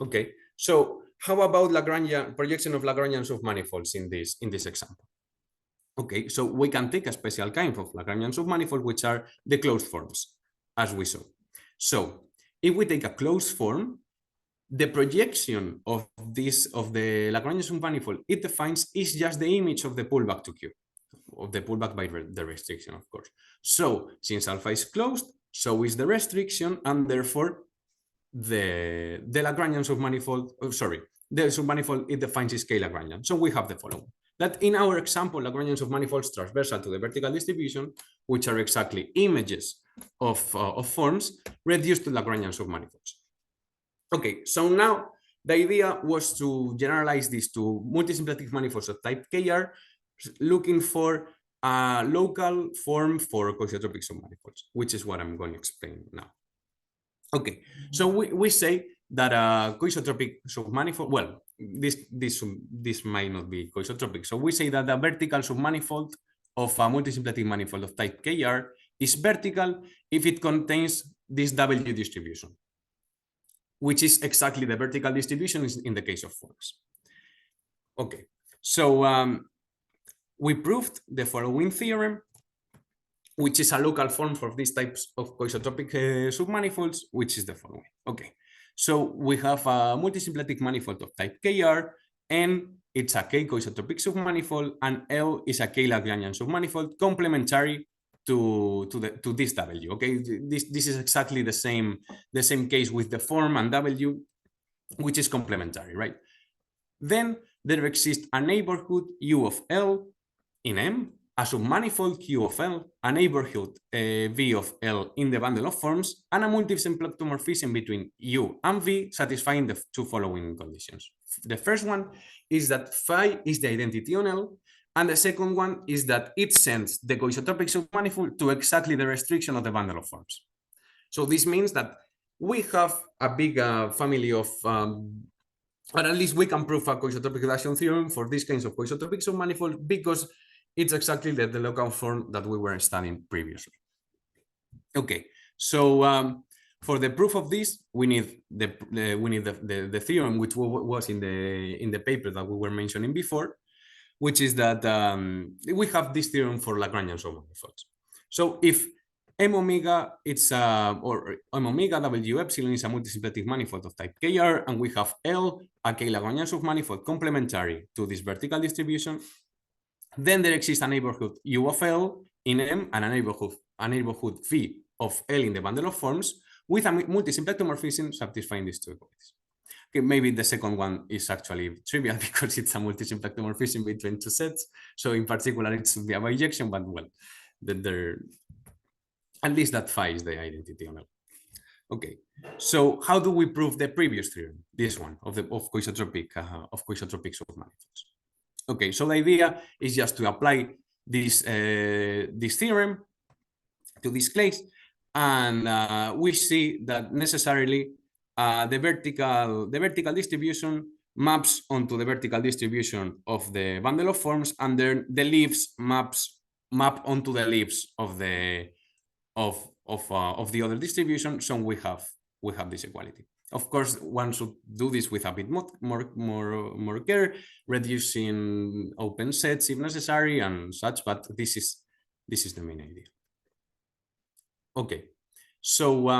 Okay, so how about Lagrangian projection of Lagrangian submanifolds in this example? Okay, so we can take a special kind of Lagrangian submanifold, which are the closed forms, as we saw. So if we take a closed form, the projection of the Lagrangian submanifold it defines is just the image of the pullback to Q, of the pullback by the restriction, of course. So since alpha is closed, so is the restriction, and therefore the Lagrangian submanifold, the submanifold it defines is k-Lagrangian. So we have the following: that in our example, Lagrangian submanifolds transversal to the vertical distribution, which are exactly images of forms reduced to Lagrangian submanifolds. Okay, so now the idea was to generalize this to multisymplectic manifolds of type KR, looking for a local form for coisotropic submanifolds, which is what I'm going to explain now. Okay, so we say that a coisotropic submanifold, well, this might not be coisotropic. So we say that the vertical submanifold of a multisymplectic manifold of type KR is vertical if it contains this W distribution, which is exactly the vertical distribution in the case of forms. Okay, so we proved the following theorem, which is a local form for these types of coisotropic submanifolds, which is the following. Okay, so we have a multisymplectic manifold of type KR, and it's a k-coisotropic submanifold, and L is a k-Lagrangian submanifold complementary to this W. Okay, this is exactly the same case with the form and W, which is complementary, right? Then there exists a neighborhood U of L in M, a submanifold Q of L, a neighborhood V of L in the bundle of forms, and a multisymplectomorphism between U and V satisfying the two following conditions. The first one is that phi is the identity on L, and the second one is that it sends the coisotropic submanifold to exactly the restriction of the bundle of forms. So this means that we have a big family of, or at least we can prove a coisotropic reduction theorem for these kinds of coisotropic submanifold because it's exactly the local form that we were studying previously. Okay, so for the proof of this, we need the theorem which was in the paper that we were mentioning before, which is that we have this theorem for Lagrangian submanifolds. So if M omega it's or M omega W epsilon is a multisymplectic manifold of type KR, and we have L a k-Lagrangian submanifold complementary to this vertical distribution, then there exists a neighborhood U of L in M and a neighborhood V of L in the bundle of forms with a multisymplectomorphism satisfying these two equalities. Okay, maybe the second one is actually trivial because it's a multisymplectomorphism between two sets. So in particular, it should be a bijection, but well, at least that phi is the identity on L. Okay, so how do we prove the previous theorem? This one of coisotropic submanifolds. Okay, so the idea is just to apply this theorem to this case, and we see that necessarily the vertical distribution maps onto the vertical distribution of the bundle of forms, and then the leaves map onto the leaves of the other distribution. So we have this equality. Of course, one should do this with a bit more care, reducing open sets if necessary and such, but this is the main idea. Okay, so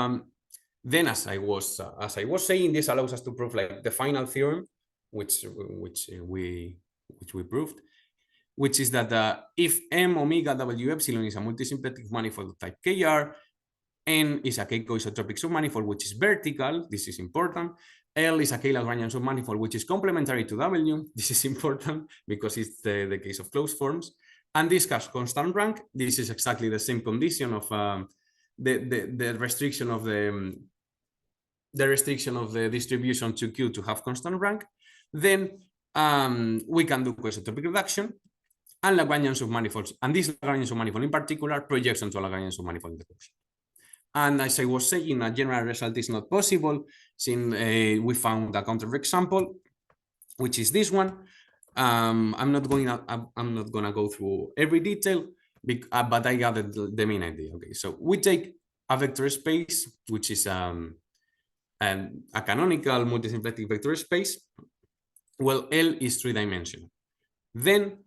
then as I was saying, this allows us to prove like the final theorem, which we proved, which is that if M omega W epsilon is a multisymplectic manifold of type KR, N is a k-coisotropic submanifold which is vertical, this is important. L is a k-Lagrangian submanifold which is complementary to W, this is important because it's the case of closed forms. And this has constant rank, this is exactly the same condition of the restriction of the distribution to Q to have constant rank. Then we can do coisotropic reduction and Lagrangian submanifolds, and this Lagrangian submanifold in particular projects onto a Lagrangian submanifold in the quotient. And as I was saying, a general result is not possible since we found a counterexample, which is this one. I'm not gonna go through every detail, but I gathered the main idea. Okay, so we take a vector space, which is a canonical multisymplectic vector space. Well, L is three-dimensional. Then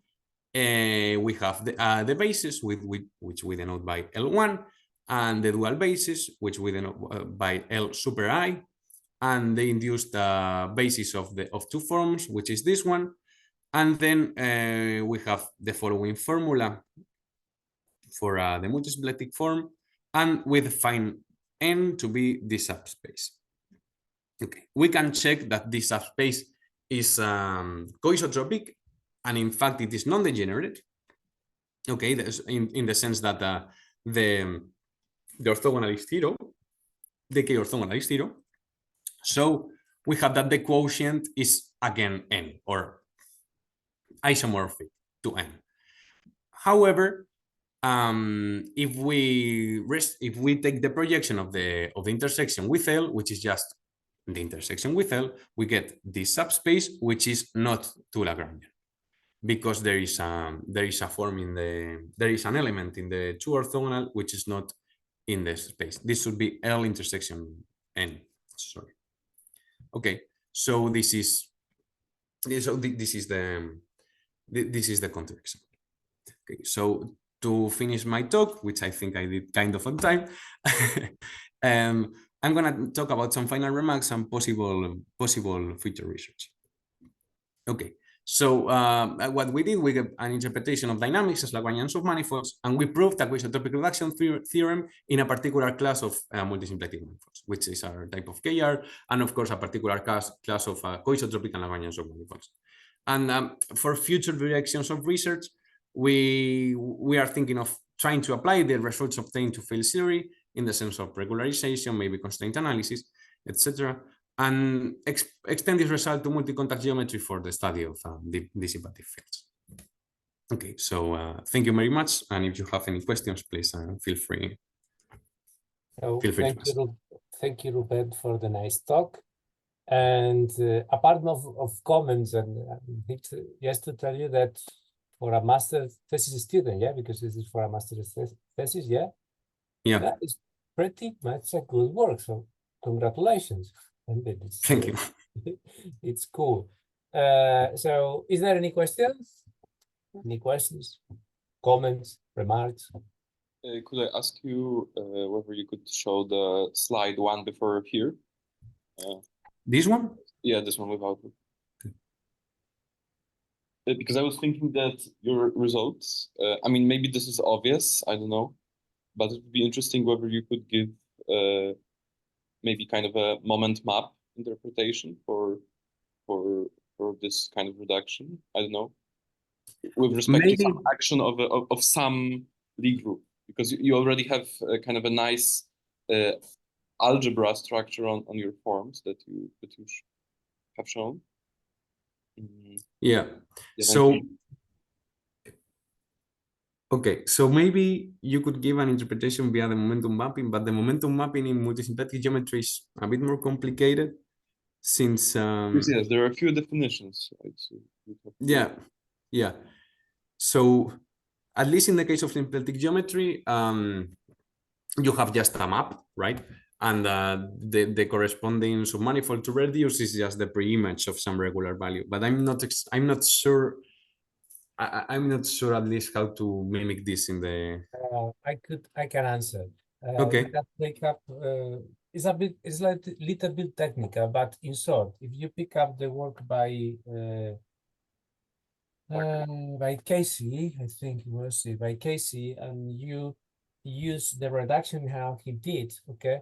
we have the basis which we denote by L1, and the dual basis, which we denote by L super I, and the induced basis of two forms, which is this one. And then we have the following formula for the multisymplectic form, and we define N to be this subspace. Okay, we can check that this subspace is coisotropic and in fact it is non-degenerate. Okay, in the sense that the orthogonal is 0, the k orthogonal is 0. So we have that the quotient is again n, or isomorphic to n. However, if we take the projection of the intersection with L, which is just the intersection with L, we get this subspace which is not two Lagrangian, because there is a form in there is an element in the two orthogonal which is not in the space. This should be L intersection n. Sorry. Okay, so this is the context. Okay, so to finish my talk, which I think I did kind of on time, I'm gonna talk about some final remarks and possible future research. Okay, so what we did, we got an interpretation of dynamics as Lagrangian submanifolds, and we proved a Coisotropic reduction theorem in a particular class of multisymplectic manifolds, which is our type of KR, and of course a particular class of Coisotropic and Lagrangian submanifolds. And for future directions of research, we are thinking of trying to apply the results obtained to field theory in the sense of regularization, maybe constraint analysis, etc., and extend this result to multi-contact geometry for the study of dissipative fields. Okay, so thank you very much, and if you have any questions, please feel free. Thank you, Rubén, for the nice talk. And apart of comments, and just to tell you that for a master thesis student, yeah, because this is for a master thesis, yeah, that is pretty much a good work. So congratulations. And thank you. It's cool. So is there any questions? Any questions, comments, remarks? Could I ask you whether you could show the slide one before here? This one? Yeah, this one without it. Because I was thinking that your results, I mean, maybe this is obvious, I don't know, but it would be interesting whether you could give maybe kind of a moment map interpretation for this kind of reduction. I don't know, with respect to some action of some Lie group, because you already have kind of a nice algebra structure on your forms that you have shown. Yeah. So okay, so maybe you could give an interpretation via the momentum mapping, but the momentum mapping in multisymplectic geometry is a bit more complicated, since yes, there are a few definitions, right? So yeah. So at least in the case of symplectic geometry, you have just a map, right? And the corresponding submanifold to reduce is just the pre-image of some regular value. But I'm not sure. I'm not sure at least how to mimic this in the. I can answer. Okay. Pick up. It's like a little bit technical, but in short, if you pick up the work by Casey, I think it was by Casey, and you use the reduction how he did, okay,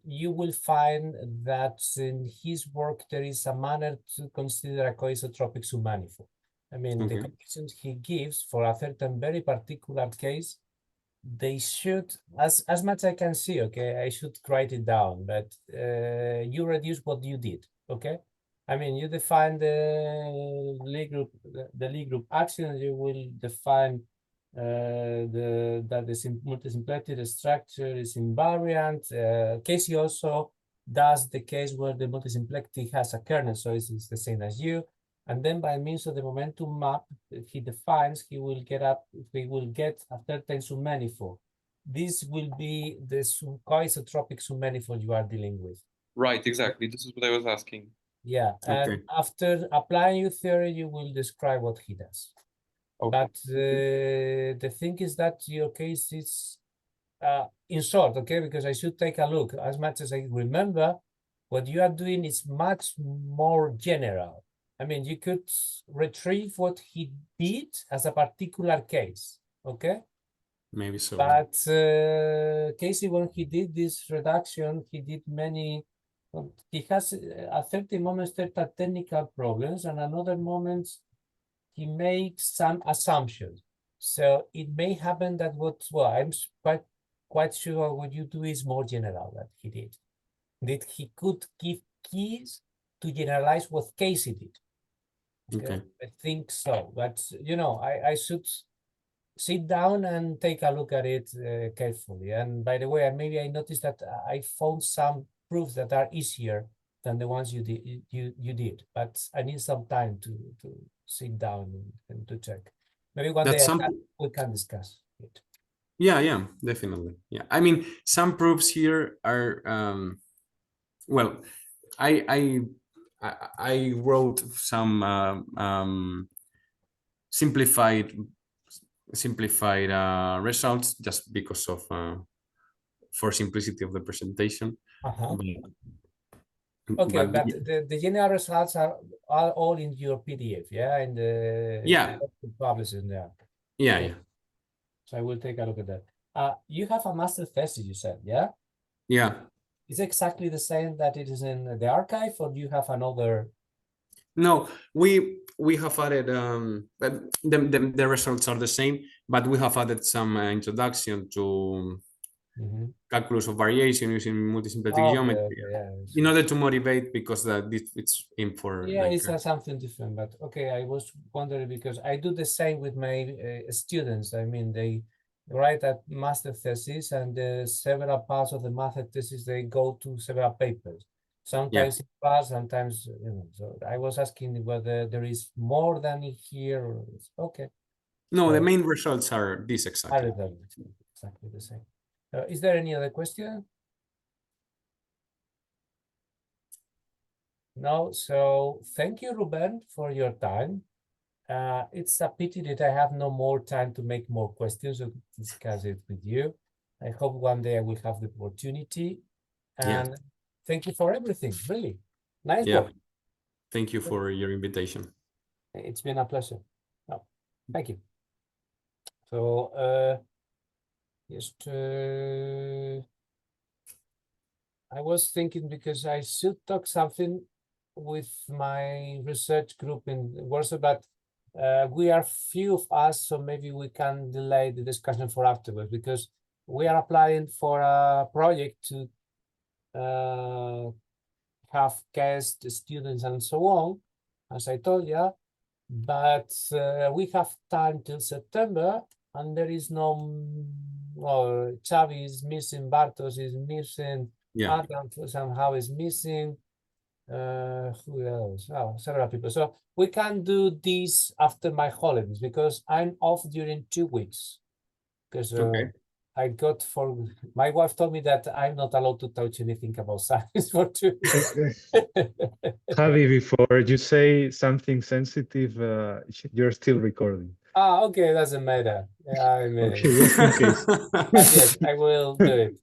you will find that in his work there is a manner to consider a coisotropic submanifold. I mean, the conditions he gives for a certain very particular case, they should, as much I can see, okay, I should write it down, but you reduce what you did, okay? I mean, you define the Lie group action, you will define that the multisymplectic structure is invariant. Casey also does the case where the multisymplectic has a kernel, so it's the same as you. And then by means of the momentum map he defines, he will get a certain submanifold. This will be the coisotropic submanifold you are dealing with. Right, exactly. This is what I was asking. Yeah, and after applying your theory, you will describe what he does. But the thing is that your case is in short, okay, because I should take a look. As much as I remember, what you are doing is much more general. I mean, you could retrieve what he did as a particular case, okay? Maybe so. But Casey, when he did this reduction, he did many He has at certain moments certain technical problems, and another moments he makes some assumptions. So it may happen that I'm quite sure what you do is more general that he did. That he could give keys to generalize what Casey did. Okay. I think so, but I should sit down and take a look at it carefully. And by the way, maybe I noticed that I found some proofs that are easier than the ones you did, but I need some time to sit down and to check. Maybe one day we can discuss it. Yeah, definitely. Yeah, I mean, some proofs here are well, I wrote some simplified results just because of for simplicity of the presentation. Okay, but the general results are all in your PDF, yeah, and published in there. Yeah. So I will take a look at that. You have a master thesis, you said, yeah? Yeah. Is it exactly the same that it is in the archive, or do you have another? No, we have added the results are the same, but we have added some introduction to calculus of variation using multisymplectic geometry in order to motivate, because it's in for it's something different. But okay, I was wondering because I do the same with my students. I mean, they write a master thesis, and several parts of the master thesis they go to several papers. Sometimes it pass, sometimes So I was asking whether there is more than here. Or, okay. No, the main results are these exactly. Exactly the same. Is there any other question? No. So thank you, Rubén, for your time. It's a pity that I have no more time to make more questions or discuss it with you. I hope one day I will have the opportunity. And thank you for everything. Really nice work. Thank you for your invitation. It's been a pleasure. No, thank you. So just I was thinking, because I should talk something with my research group in Warsaw, but we are few of us, so maybe we can delay the discussion for afterwards, because we are applying for a project to have guest students and so on, as I told you, but we have time till September, and there is no, well, Xavi is missing, Bartos is missing, Adam somehow is missing. Who else? Oh, several people. So we can do this after my holidays, because I'm off during 2 weeks. Because I got my wife told me that I'm not allowed to touch anything about science for 2 weeks. Javi, before you say something sensitive, you're still recording. Okay, doesn't matter. I mean, okay, just in case. Yes, I will do it.